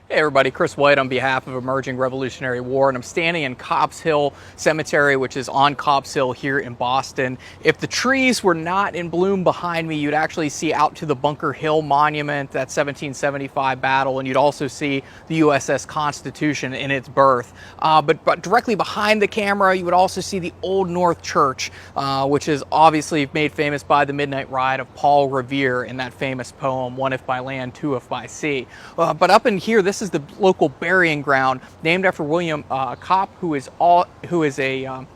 Hey everybody, Kris White on behalf of Emerging Revolutionary War, and I'm standing in Copp's Hill Cemetery, which is on Copp's Hill here in Boston. If the trees were not in bloom behind me, you'd actually see out to the Bunker Hill Monument, that 1775 battle, and you'd also see the USS Constitution in its birth. But directly behind the camera, you would also see the Old North Church, which is obviously made famous by the Midnight Ride of Paul Revere in that famous poem, One If by Land, Two If by Sea. But up in here, this is the local burying ground named after William Kopp, who is a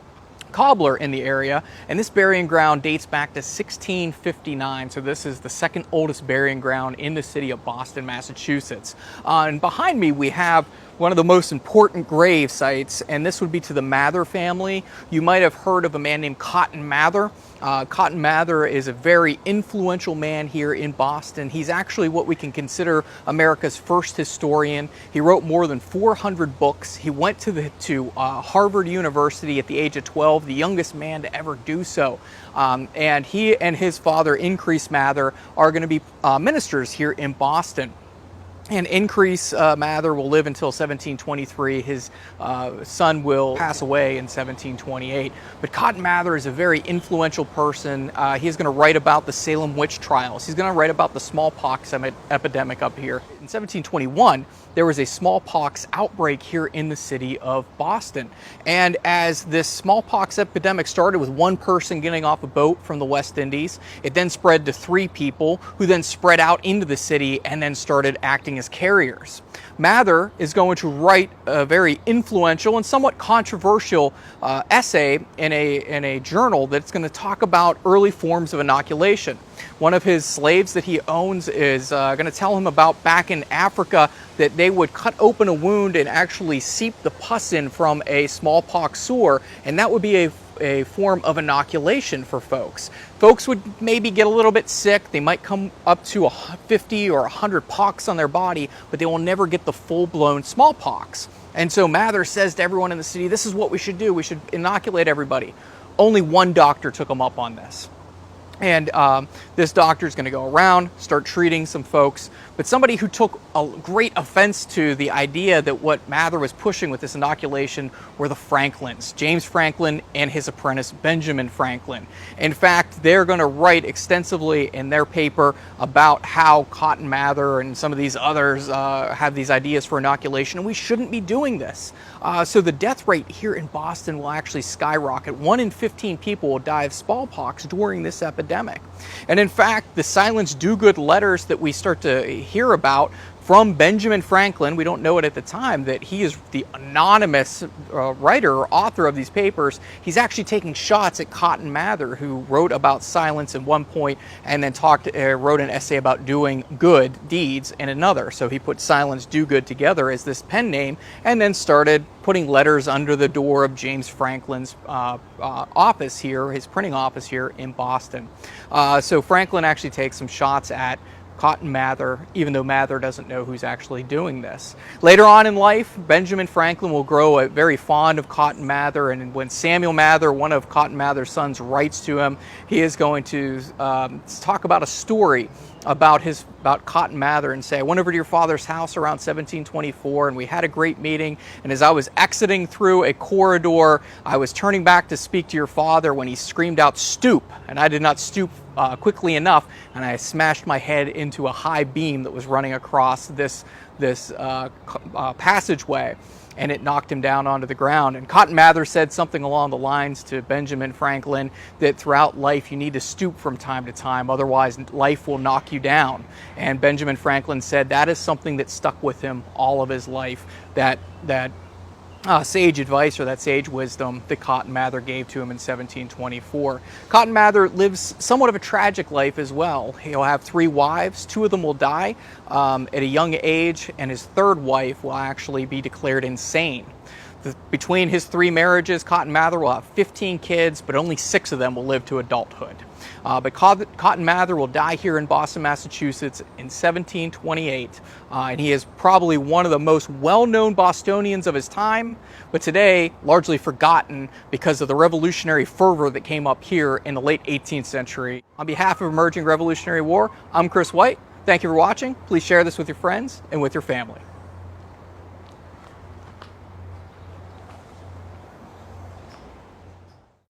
cobbler in the area, and this burying ground dates back to 1659, so this is the second oldest burying ground in the city of Boston, Massachusetts. And behind me we have one of the most important grave sites, and this would be to the Mather family. You might have heard of a man named Cotton Mather. Cotton Mather is a very influential man here in Boston. He's actually what we can consider America's first historian. He wrote more than 400 books. He went to Harvard University at the age of 12, the youngest man to ever do so. And he and his father, Kris Mather, are going to be ministers here in Boston. And Kris Mather will live until 1723. His son will pass away in 1728. But Cotton Mather is a very influential person. He's going to write about the Salem witch trials. He's going to write about the smallpox epidemic up here. In 1721, there was a smallpox outbreak here in the city of Boston. And as this smallpox epidemic started with one person getting off a boat from the West Indies, it then spread to 3 people, who then spread out into the city and then started acting as carriers. Mather is going to write a very influential and somewhat controversial essay in a journal that's going to talk about early forms of inoculation. One of his slaves that he owns is going to tell him about back in Africa that they would cut open a wound and actually seep the pus in from a smallpox sore, and that would be a form of inoculation for folks. Folks would maybe get a little bit sick. They might come up to 50 or 100 pox on their body, but they will never get the full-blown smallpox. And so Mather says to everyone in the city, this is what we should do. We should inoculate everybody. Only one doctor took him up on this. And this doctor is going to go around, start treating some folks. But somebody who took a great offense to the idea that what Mather was pushing with this inoculation were the Franklins, James Franklin and his apprentice Benjamin Franklin. In fact, they're going to write extensively in their paper about how Cotton Mather and some of these others have these ideas for inoculation, and we shouldn't be doing this. So the death rate here in Boston will actually skyrocket. 1 in 15 people will die of smallpox during this epidemic. And in fact, the Silence Do-Good letters that we start to hear about from Benjamin Franklin, we don't know it at the time, that he is the anonymous writer or author of these papers. He's actually taking shots at Cotton Mather, who wrote about silence at one point and then wrote an essay about doing good deeds in another. So he put Silence Do Good together as this pen name and then started putting letters under the door of James Franklin's office here, his printing office here in Boston. So Franklin actually takes some shots at Cotton Mather, even though Mather doesn't know who's actually doing this. Later on in life, Benjamin Franklin will grow very fond of Cotton Mather, and when Samuel Mather, one of Cotton Mather's sons, writes to him, he is going to talk about a story about Cotton Mather and say, I went over to your father's house around 1724 and we had a great meeting, and as I was exiting through a corridor, I was turning back to speak to your father when he screamed out, stoop, and I did not stoop quickly enough, and I smashed my head into a high beam that was running across this passageway, and it knocked him down onto the ground. And Cotton Mather said something along the lines to Benjamin Franklin that throughout life you need to stoop from time to time, otherwise life will knock you down. And Benjamin Franklin said that is something that stuck with him all of his life, that sage advice or that sage wisdom that Cotton Mather gave to him in 1724. Cotton Mather lives somewhat of a tragic life as well. He'll have 3 wives. 2 of them will die at a young age, and his 3rd wife will actually be declared insane. Between his 3 marriages, Cotton Mather will have 15 kids, but only 6 of them will live to adulthood. But Cotton Mather will die here in Boston, Massachusetts in 1728, and he is probably one of the most well-known Bostonians of his time, but today largely forgotten because of the revolutionary fervor that came up here in the late 18th century. On behalf of Emerging Revolutionary War, I'm Kris White. Thank you for watching. Please share this with your friends and with your family.